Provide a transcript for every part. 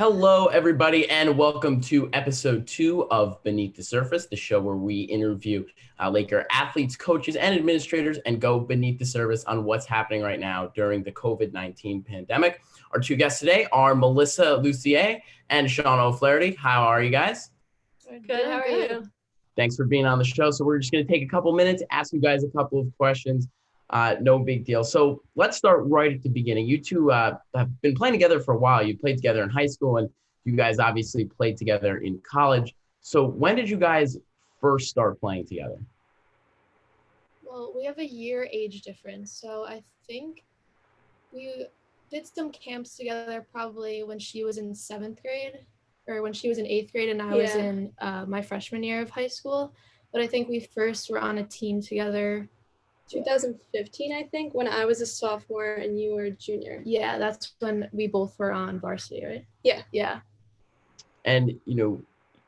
Hello, everybody, and welcome to episode 2 of Beneath the Surface, the show where we interview Laker athletes, coaches, and administrators and go beneath the surface on what's happening right now during the COVID-19 pandemic. Our two guests today are Melissa Lucier and Sean O'Flaherty. How are you guys? Good. How are you? Thanks for being on the show. So we're just going to take a couple minutes, ask you guys a couple of questions. No big deal. So let's start right at the beginning. You two have been playing together for a while. You played together in high school, and you guys obviously played together in college. So when did you guys first start playing together? Well, we have a year age difference. So I think we did some camps together probably when she was in 7th grade or when she was in 8th grade and I was in my freshman year of high school. But I think we first were on a team together 2015, I think, when I was a sophomore and you were a junior. Yeah, that's when we both were on varsity, right? Yeah. And,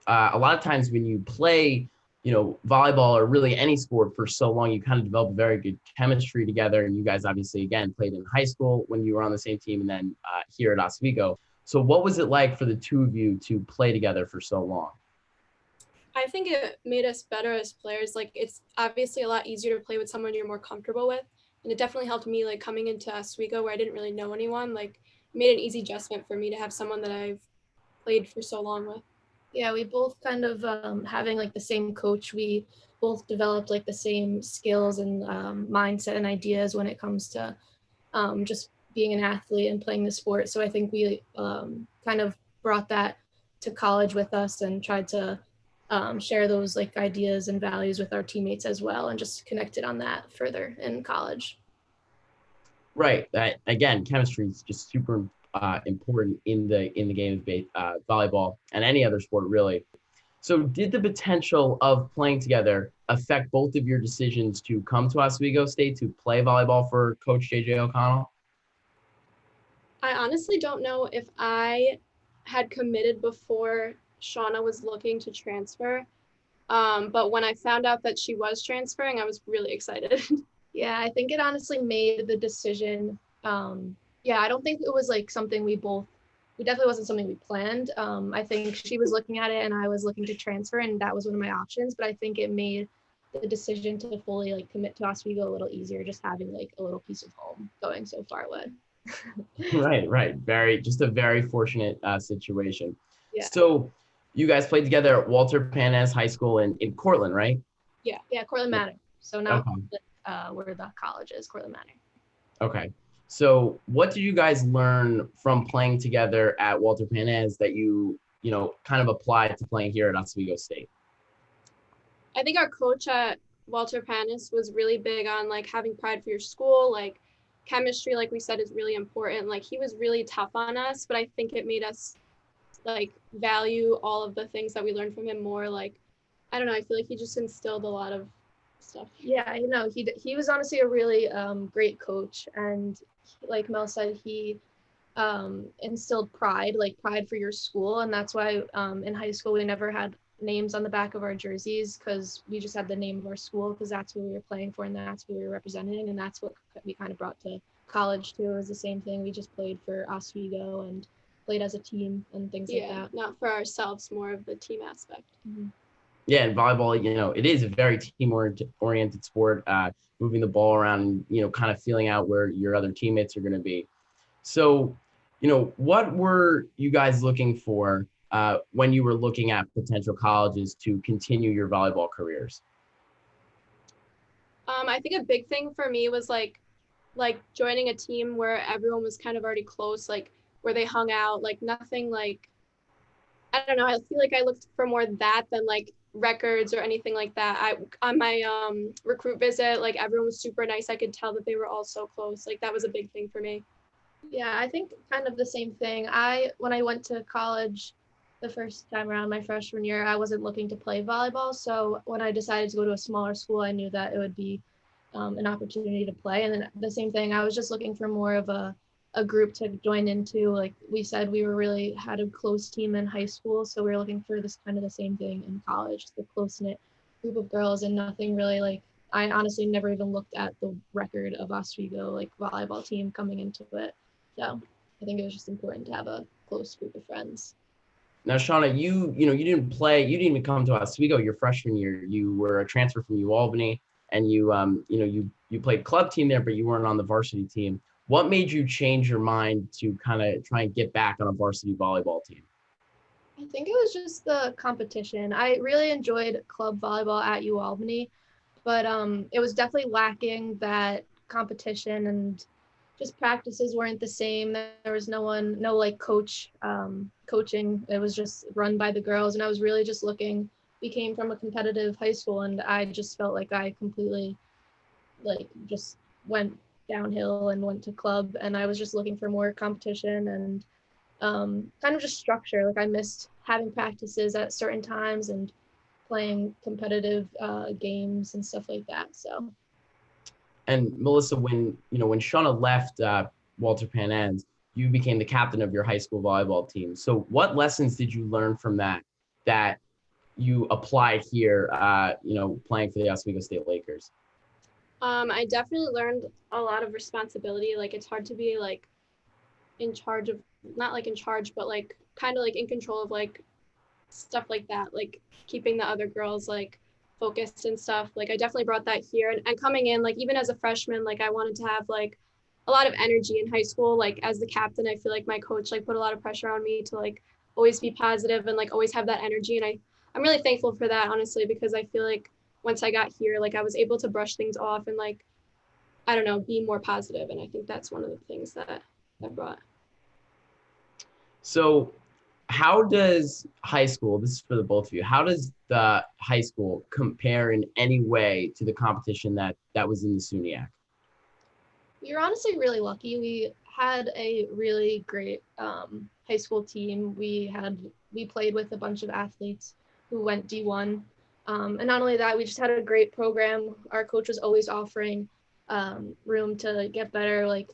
a lot of times when you play, volleyball or really any sport for so long, you kind of develop very good chemistry together. And you guys obviously, again, played in high school when you were on the same team and then here at Oswego. So what was it like for the two of you to play together for so long? I think it made us better as players. Like, it's obviously a lot easier to play with someone you're more comfortable with. And it definitely helped me, like, coming into Oswego where I didn't really know anyone. Like, it made an easy adjustment for me to have someone that I've played for so long with. Yeah, we both kind of having like the same coach. We both developed like the same skills and mindset and ideas when it comes to just being an athlete and playing the sport. So I think we kind of brought that to college with us and tried to share those like ideas and values with our teammates as well, and just connected on that further in college. Right. Again, chemistry is just super important in the game of volleyball and any other sport, really. So did the potential of playing together affect both of your decisions to come to Oswego State to play volleyball for Coach JJ O'Connell? I honestly don't know if I had committed before Shauna was looking to transfer. But when I found out that she was transferring, I was really excited. Yeah, I think it honestly made the decision. I don't think it was like something we definitely wasn't something we planned. I think she was looking at it and I was looking to transfer, and that was one of my options. But I think it made the decision to fully like commit to Oswego a little easier, just having like a little piece of home going so far away. Right. Just a very fortunate situation. Yeah. So you guys played together at Walter Panez High School in Cortland, right? Yeah, Cortland Manor. So now Okay. where the college is, Cortland Manor. Okay. So what did you guys learn from playing together at Walter Panez that you kind of applied to playing here at Oswego State? I think our coach at Walter Pannis was really big on like having pride for your school. Like, chemistry, like we said, is really important. Like, he was really tough on us, but I think it made us like value all of the things that we learned from him more. Like, I don't know, I feel like he just instilled a lot of stuff. Yeah, he was honestly a really great coach, and like Mel said, he instilled pride for your school, and that's why in high school we never had names on the back of our jerseys, because we just had the name of our school, because that's what we were playing for and that's what we were representing, and that's what we kind of brought to college too. It was the same thing. We just played for Oswego and played as a team and things like that. Not for ourselves, more of the team aspect. Mm-hmm. Yeah, and volleyball, it is a very team-oriented sport, moving the ball around, kind of feeling out where your other teammates are going to be. So, what were you guys looking for when you were looking at potential colleges to continue your volleyball careers? I think a big thing for me was like joining a team where everyone was kind of already close, like where they hung out, like nothing like, I don't know, I feel like I looked for more that than like records or anything like that. On my recruit visit, like everyone was super nice. I could tell that they were all so close. Like, that was a big thing for me. Yeah, I think kind of the same thing. When I went to college the first time around my freshman year, I wasn't looking to play volleyball. So when I decided to go to a smaller school, I knew that it would be an opportunity to play. And then the same thing, I was just looking for more of a group to join into. Like we said, we were really had a close team in high school. So we were looking for this kind of the same thing in college, the close-knit group of girls, and nothing really like, I honestly never even looked at the record of Oswego like volleyball team coming into it. So I think it was just important to have a close group of friends. Now, Shauna, you didn't play, you didn't even come to Oswego your freshman year. You were a transfer from UAlbany, and you played club team there, but you weren't on the varsity team. What made you change your mind to kind of try and get back on a varsity volleyball team? I think it was just the competition. I really enjoyed club volleyball at UAlbany, but it was definitely lacking that competition, and just practices weren't the same. There was no like coaching. It was just run by the girls, and I was really just looking. We came from a competitive high school, and I just felt like I completely like just went downhill and went to club, and I was just looking for more competition and kind of just structure. Like I missed having practices at certain times and playing competitive games and stuff like that. So. And Melissa, when Shauna left Walter Pan, you became the captain of your high school volleyball team. So what lessons did you learn from that you applied here, playing for the Oswego State Lakers? I definitely learned a lot of responsibility. Like it's hard to be like in charge of, not like in charge, but like kind of like in control of like stuff like that, like keeping the other girls like focused and stuff. Like I definitely brought that here, and coming in, like even as a freshman, like I wanted to have like a lot of energy in high school. Like as the captain, I feel like my coach like put a lot of pressure on me to like always be positive and like always have that energy, and I'm really thankful for that, honestly, because I feel like once I got here, like I was able to brush things off and like, I don't know, be more positive. And I think that's one of the things that brought. So how does high school, this is for the both of you, how does the high school compare in any way to the competition that was in the SUNYAC? We were honestly really lucky. We had a really great high school team. We played with a bunch of athletes who went D1. And not only that, we just had a great program. Our coach was always offering room to get better, like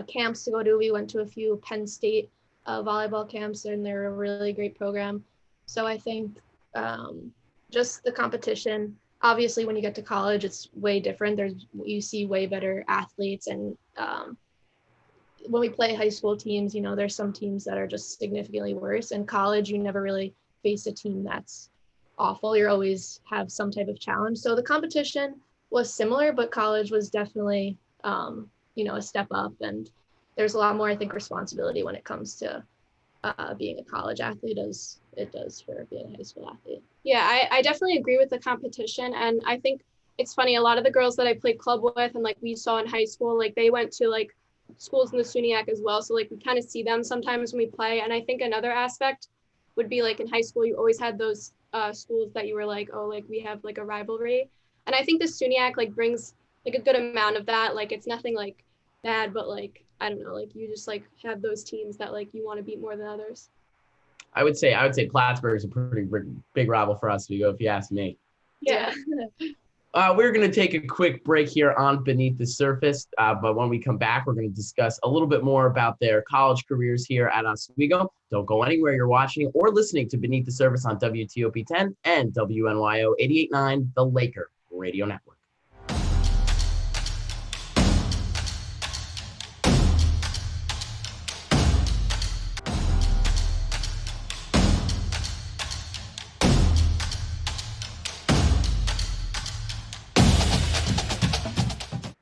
camps to go to. We went to a few Penn State volleyball camps, and they're a really great program. So I think just the competition. Obviously, when you get to college, it's way different. You see way better athletes, and when we play high school teams, there's some teams that are just significantly worse. In college, you never really face a team that's awful. You always have some type of challenge. So the competition was similar, but college was definitely, a step up. And there's a lot more, I think, responsibility when it comes to being a college athlete as it does for being a high school athlete. Yeah, I definitely agree with the competition. And I think it's funny, a lot of the girls that I played club with and like we saw in high school, like they went to like schools in the SUNYAC as well. So like we kind of see them sometimes when we play. And I think another aspect would be like in high school, you always had those schools that you were like, oh, like we have like a rivalry. And I think the SUNYAC like brings like a good amount of that. Like it's nothing like bad, but like, I don't know, like you just like have those teams that like you want to beat more than others. I would say Plattsburgh is a pretty big rival for us, if you ask me. Yeah. We're going to take a quick break here on Beneath the Surface, but when we come back, we're going to discuss a little bit more about their college careers here at Oswego. Don't go anywhere. You're watching or listening to Beneath the Surface on WTOP 10 and WNYO 88.9, the Laker Radio Network.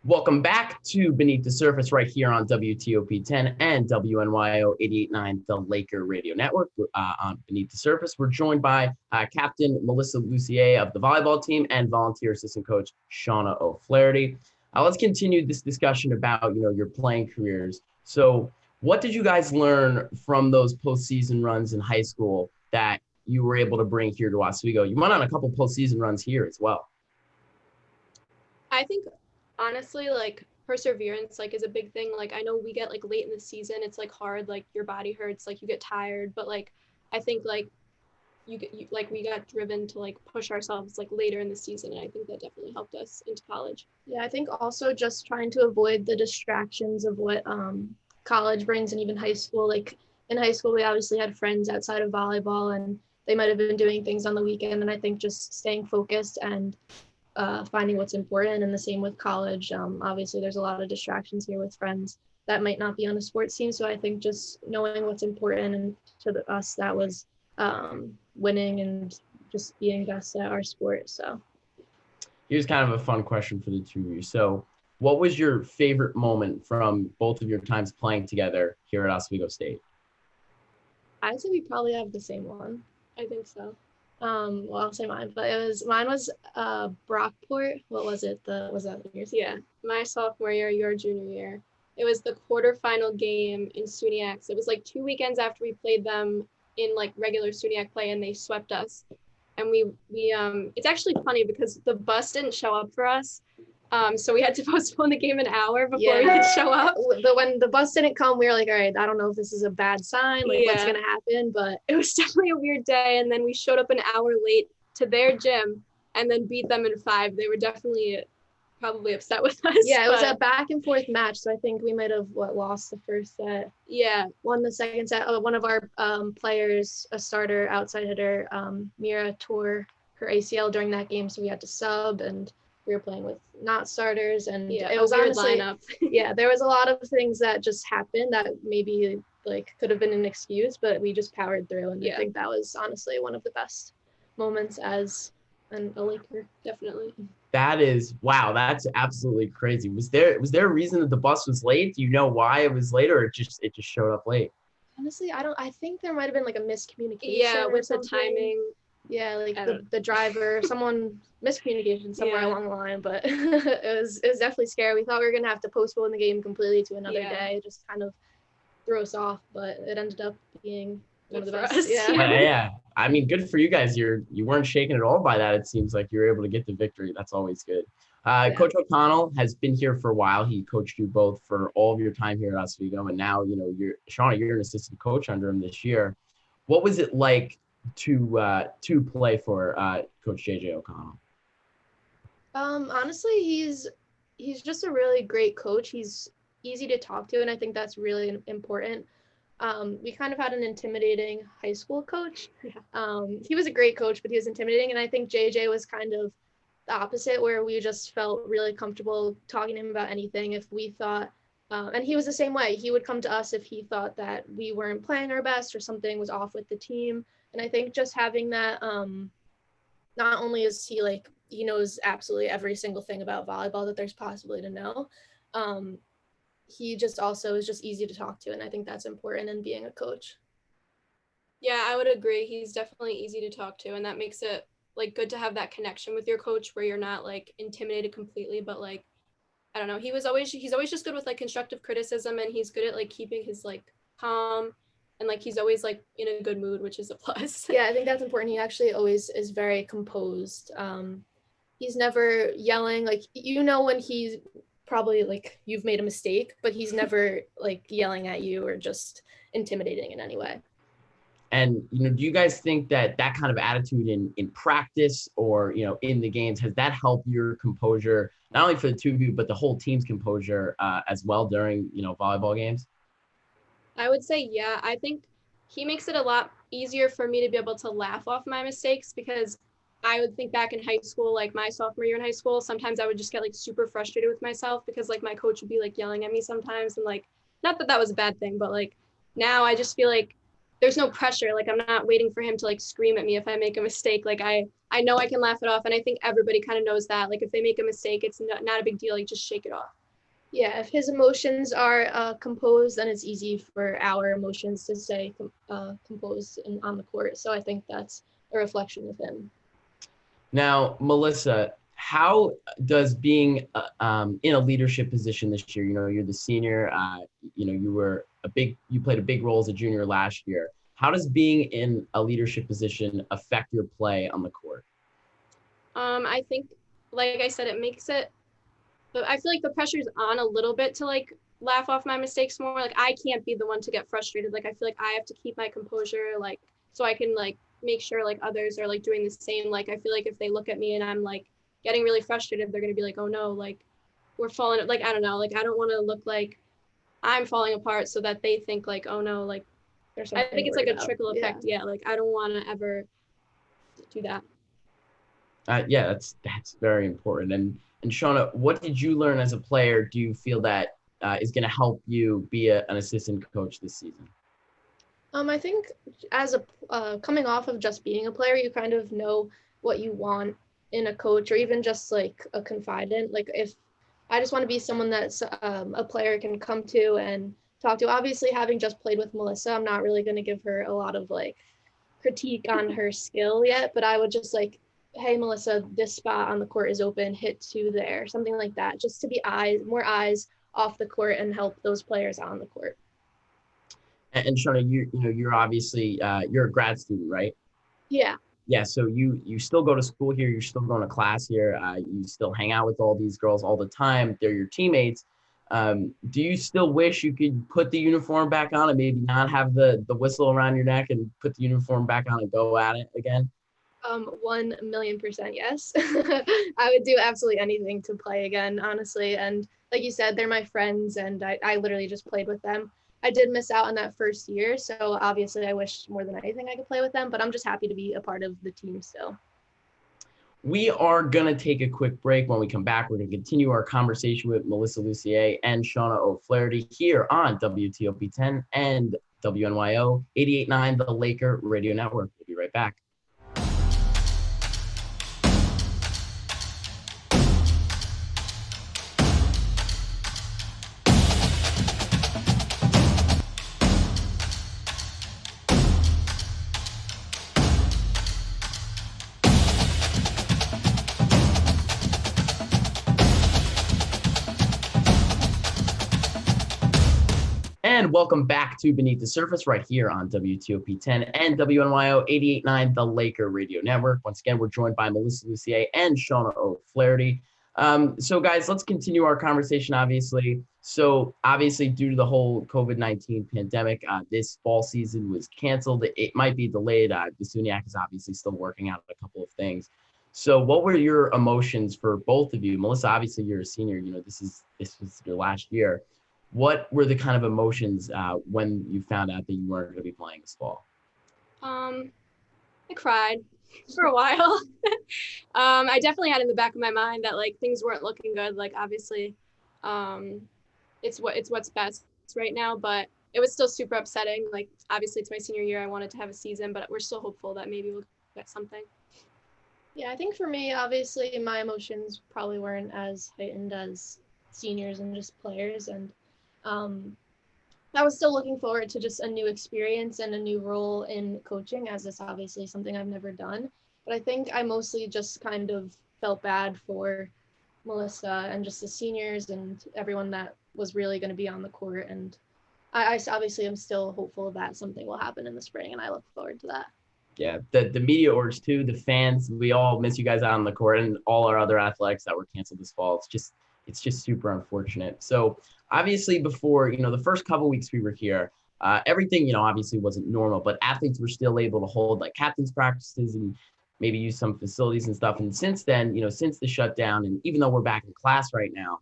Welcome back to Beneath the Surface right here on WTOP 10 and WNYO 88.9, the Laker Radio Network. On Beneath the Surface, we're joined by Captain Melissa Lucier of the volleyball team and volunteer assistant coach Shauna O'Flaherty. Let's continue this discussion about your playing careers. So what did you guys learn from those postseason runs in high school that you were able to bring here to Oswego? You went on a couple postseason runs here as well. I think honestly, like perseverance like is a big thing. Like I know we get like late in the season, it's like hard, like your body hurts, like you get tired, but like I think like you like we got driven to like push ourselves like later in the season, and I think that definitely helped us into college. Yeah, I think also just trying to avoid the distractions of what college brings, and even high school. Like in high school, we obviously had friends outside of volleyball, and they might have been doing things on the weekend, and I think just staying focused and finding what's important. And the same with college. Obviously, there's a lot of distractions here with friends. that might not be on a sports team. So I think just knowing what's important, and us that was winning and just being best at our sport. So Here's kind of a fun question for the two of you. So what was your favorite moment from both of your times playing together here at Oswego State? I'd say we probably have the same one. I think so. Well, I'll say mine, but mine was Brockport. What was it? Was that yours? Yeah, my sophomore year, your junior year. It was the quarterfinal game in SUNYX. It was like 2 weekends after we played them in like regular SUNYX play, and they swept us. And we it's actually funny because the bus didn't show up for us. So we had to postpone the game an hour before we could show up. When the bus didn't come, we were like, all right, I don't know if this is a bad sign, like what's gonna happen, but it was definitely a weird day. And then we showed up an hour late to their gym and then beat them in 5. They were definitely probably upset with us. Yeah, it was a back and forth match. So I think we might have lost the first set. Yeah. Won the second set. One of our players, a starter outside hitter, Mira, tore her ACL during that game, so we had to sub, and we were playing with not starters, and it was honestly lineup. Yeah, there was a lot of things that just happened that maybe like could have been an excuse, but we just powered through, and I think that was honestly one of the best moments as a Laker. Definitely. That is, wow, that's absolutely crazy. Was there a reason that the bus was late? Do you know why it was late, or it just showed up late? Honestly, I think there might have been like a miscommunication. Yeah, with the timing. Yeah, like the driver, someone miscommunication somewhere along the line, but it was definitely scary. We thought we were gonna have to postpone the game completely to another day. It just kind of threw us off, but it ended up being one of the best. Yeah. I mean, good for you guys. You weren't shaken at all by that. It seems like you were able to get the victory. That's always good. Coach O'Connell has been here for a while. He coached you both for all of your time here at Oswego, and now Shauna, you're an assistant coach under him this year. What was it like to play for Coach JJ O'Connell? Honestly, he's just a really great coach. He's easy to talk to, and I think that's really important. We kind of had an intimidating high school coach. He was a great coach, but he was intimidating, and I think JJ was kind of the opposite, where we just felt really comfortable talking to him about anything. If we thought, and he was the same way, he would come to us if he thought that we weren't playing our best or something was off with the team. And I think just having that, not only is he like, he knows absolutely every single thing about volleyball that there's possibly to know, he just also is just easy to talk to. And I think that's important in being a coach. Yeah, I would agree. He's definitely easy to talk to. And that makes it like good to have that connection with your coach where you're not like intimidated completely, but like, I don't know, he's always just good with like constructive criticism, and he's good at like keeping his like calm, and like he's always like in a good mood, which is a plus. Yeah, I think that's important. He actually always is very composed. He's never yelling, like, when he's probably like you've made a mistake, but he's never like yelling at you or just intimidating in any way. And do you guys think that kind of attitude in practice or in the games, has that helped your composure, not only for the two of you but the whole team's composure as well during volleyball games? I would say yeah. I think he makes it a lot easier for me to be able to laugh off my mistakes, because I would think back in high school, like my sophomore year in high school, sometimes I would just get like super frustrated with myself because like my coach would be like yelling at me sometimes, and like not that was a bad thing, but like now I just feel like there's no pressure. Like I'm not waiting for him to like scream at me if I make a mistake. Like I know I can laugh it off, and I think everybody kind of knows that. Like if they make a mistake, it's not a big deal. Like just shake it off. Yeah, if his emotions are composed, then it's easy for our emotions to stay composed on the court. So I think that's a reflection of him. Now, Melissa, how does being in a leadership position this year, you're the senior, you played a big role as a junior last year. How does being in a leadership position affect your play on the court? I think, like I said, it makes it, but I feel like the pressure's on a little bit to like laugh off my mistakes more. Like I can't be the one to get frustrated. Like I feel like I have to keep my composure, like so I can like make sure like others are like doing the same. Like I feel like if they look at me and I'm like getting really frustrated, they're gonna be like, oh no, like we're falling, like I don't know, like I don't want to look like I'm falling apart so that they think like, oh no, like I think it's like a trickle effect. Yeah, like I don't want to ever do that. Yeah, that's very important. And Shauna, what did you learn as a player? Do you feel that is going to help you be an assistant coach this season? I think as a coming off of just being a player, you kind of know what you want in a coach, or even just like a confidant. Like if I just want to be someone that's a player can come to and talk to. Obviously, having just played with Melissa, I'm not really going to give her a lot of like critique on her skill yet, but I would just like, hey, Melissa, this spot on the court is open, hit two there, something like that, just to be more eyes off the court and help those players on the court. And Shona, you're obviously you're a grad student, right? Yeah. Yeah, so you still go to school here, you're still going to class here, you still hang out with all these girls all the time. They're your teammates. Do you still wish you could put the uniform back on and maybe not have the whistle around your neck and put the uniform back on and go at it again? 1,000,000% yes. I would do absolutely anything to play again, honestly. And like you said, they're my friends, and I literally just played with them. I did miss out on that first year, so obviously I wish more than anything I could play with them, but I'm just happy to be a part of the team still. We are going to take a quick break. When we come back, we're going to continue our conversation with Melissa Lucier and Shauna O'Flaherty here on WTOP 10 and WNYO 88.9, the Laker Radio Network. We'll be right back. And welcome back to Beneath the Surface right here on WTOP 10 and WNYO 88.9, the Laker Radio Network. Once again, we're joined by Melissa Lucier and Shauna O'Flaherty. So guys, let's continue our conversation, obviously. So obviously, due to the whole COVID-19 pandemic, this fall season was canceled. It might be delayed. Bisuniak is obviously still working out a couple of things. So what were your emotions for both of you? Melissa, obviously you're a senior, this was your last year. What were the kind of emotions when you found out that you weren't going to be playing this fall? I cried for a while. I definitely had in the back of my mind that like things weren't looking good. Like obviously, it's what's best right now, but it was still super upsetting. Like obviously it's my senior year. I wanted to have a season, but we're still hopeful that maybe we'll get something. Yeah, I think for me, obviously my emotions probably weren't as heightened as seniors and just players, and I was still looking forward to just a new experience and a new role in coaching, as it's obviously something I've never done. But I think I mostly just kind of felt bad for Melissa and just the seniors and everyone that was really going to be on the court. And I obviously am still hopeful that something will happen in the spring, and I look forward to that. Yeah, the media orgs too, the fans, we all miss you guys out on the court, and all our other athletics that were canceled this fall. It's just super unfortunate. So obviously before, the first couple weeks we were here, everything, obviously wasn't normal, but athletes were still able to hold like captain's practices and maybe use some facilities and stuff. And since then, since the shutdown, and even though we're back in class right now,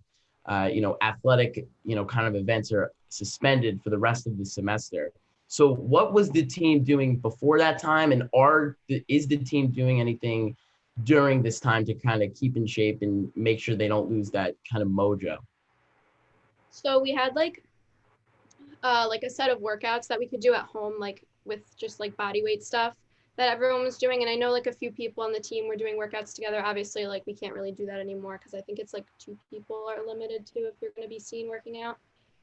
athletic, kind of events are suspended for the rest of the semester. So what was the team doing before that time? And is the team doing anything during this time to kind of keep in shape and make sure they don't lose that kind of mojo? So we had like a set of workouts that we could do at home, like with just like body weight stuff that everyone was doing. And I know like a few people on the team were doing workouts together. Obviously, like we can't really do that anymore because I think it's like 2 people are limited to if you're going to be seen working out.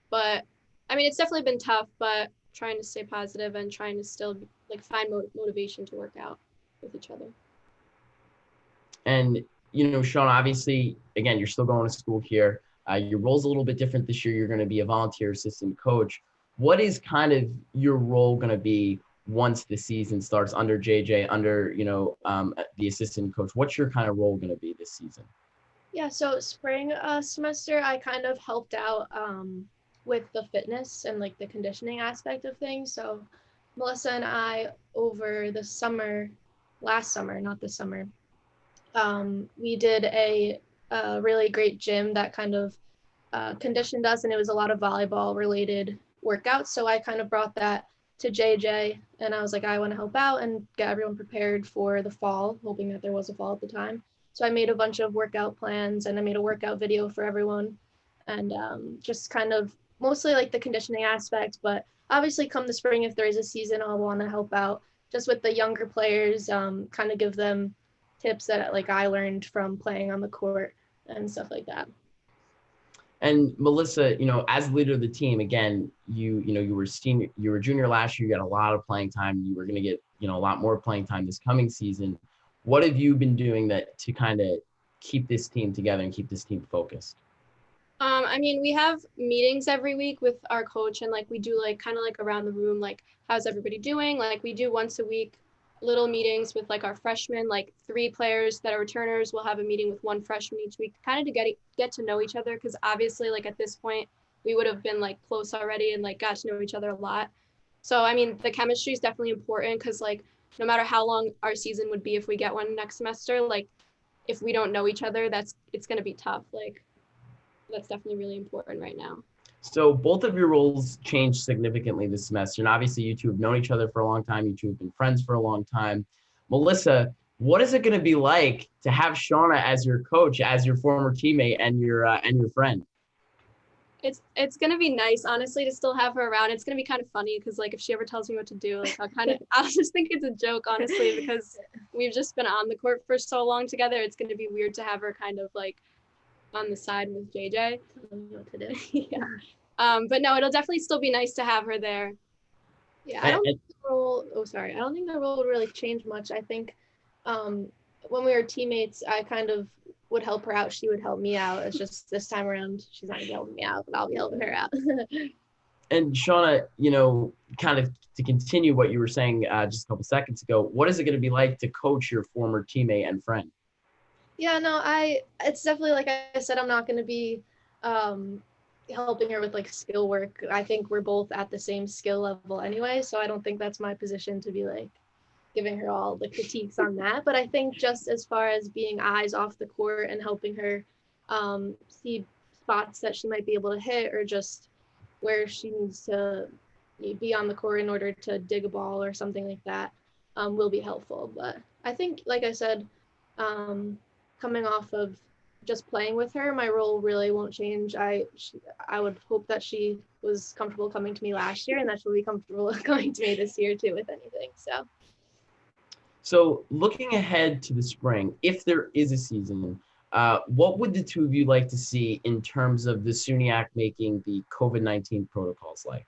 But I mean, it's definitely been tough, but trying to stay positive and trying to still like find motivation to work out with each other. And, Sean, obviously, again, you're still going to school here. Your role's a little bit different this year. You're going to be a volunteer assistant coach. What is kind of your role going to be once the season starts under JJ, under, the assistant coach? What's your kind of role going to be this season? Yeah, so spring semester, I kind of helped out with the fitness and like the conditioning aspect of things. So Melissa and I over the summer, last summer, not this summer, we did a really great gym that kind of conditioned us, and it was a lot of volleyball related workouts. So I kind of brought that to JJ, and I was like, I want to help out and get everyone prepared for the fall, hoping that there was a fall at the time. So I made a bunch of workout plans, and I made a workout video for everyone. and just kind of mostly like the conditioning aspect. But obviously, come the spring, if there is a season, I'll want to help out just with the younger players, kind of give them tips that like I learned from playing on the court and stuff like that. And Melissa, as leader of the team, again, you were junior last year. You got a lot of playing time. You were going to get, a lot more playing time this coming season. What have you been doing to kind of keep this team together and keep this team focused? I mean, we have meetings every week with our coach, and like we do like kind of like around the room, like how's everybody doing? Like we do once a week little meetings with like our freshmen, like 3 players that are returners. We'll have a meeting with 1 freshman each week, kind of to get to know each other, because obviously like at this point we would have been like close already and like got to know each other a lot. So I mean, the chemistry is definitely important, because like no matter how long our season would be, if we get one next semester, like if we don't know each other, it's going to be tough. Like that's definitely really important right now. So both of your roles changed significantly this semester. And obviously you two have known each other for a long time. You two have been friends for a long time. Melissa, what is it going to be like to have Shauna as your coach, as your former teammate and your friend? It's going to be nice, honestly, to still have her around. It's going to be kind of funny because like if she ever tells me what to do, like I'll just think it's a joke, honestly, because we've just been on the court for so long together. It's going to be weird to have her kind of like on the side with JJ. What to do. Yeah. But no, it'll definitely still be nice to have her there. Yeah, I don't think the role would really change much. I think when we were teammates, I kind of would help her out. She would help me out. It's just this time around, she's not gonna be helping me out, but I'll be helping her out. And Shauna, kind of to continue what you were saying just a couple seconds ago, what is it going to be like to coach your former teammate and friend? Yeah, no, it's definitely, like I said, I'm not going to be helping her with like skill work. I think we're both at the same skill level anyway, so I don't think that's my position to be like giving her all the critiques on that. But I think just as far as being eyes off the court and helping her see spots that she might be able to hit, or just where she needs to be on the court in order to dig a ball or something like that, will be helpful. But I think, like I said, coming off of just playing with her, my role really won't change. I would hope that she was comfortable coming to me last year, and that she'll be comfortable coming to me this year too with anything. So looking ahead to the spring, if there is a season, what would the two of you like to see in terms of the SUNYAC making the COVID-19 protocols like?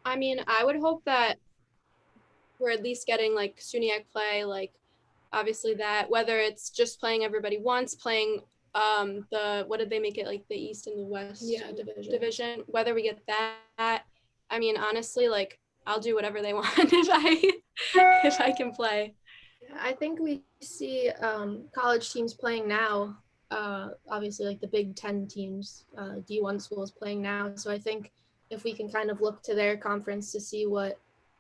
I mean, I would hope that we're at least getting like SUNYAC play, like obviously that, whether it's just playing everybody once, playing what did they make it, like the East and the West division, whether we get that. I mean, honestly, like I'll do whatever they want if I can play. I think we see college teams playing now, obviously like the Big Ten teams, D1 schools playing now. So I think if we can kind of look to their conference to see what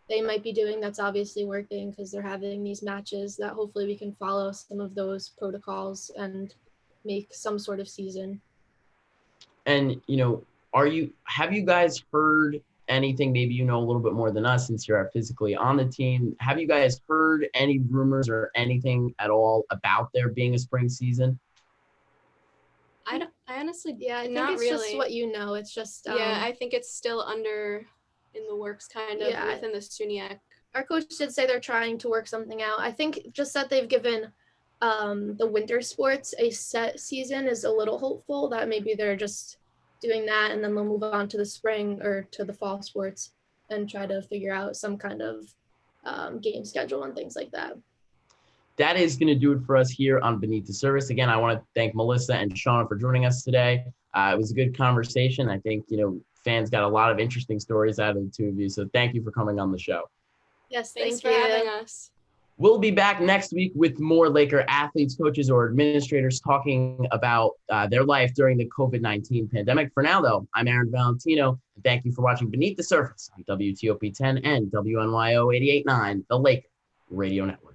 they might be doing that's obviously working, because they're having these matches, that hopefully we can follow some of those protocols and make some sort of season. And, have you guys heard anything, maybe a little bit more than us since you're physically on the team, have you guys heard any rumors or anything at all about there being a spring season? I honestly, I think not it's really. just what you know. It's just I think it's still in the works, kind of within the SUNYAC. Our coach did say they're trying to work something out. I think just that they've given the winter sports a set season is a little hopeful, that maybe they're just doing that and then they'll move on to the spring or to the fall sports and try to figure out some kind of game schedule and things like that. That is going to do it for us here on Beneath the Surface. Again, I want to thank Melissa and Shauna for joining us today. It was a good conversation. I think, fans got a lot of interesting stories out of the two of you. So thank you for coming on the show. Yes, thanks for having us. We'll be back next week with more Laker athletes, coaches, or administrators talking about their life during the COVID-19 pandemic. For now, though, I'm Aaron Valentino, and thank you for watching Beneath the Surface on WTOP 10 and WNYO 88.9, the Laker Radio Network.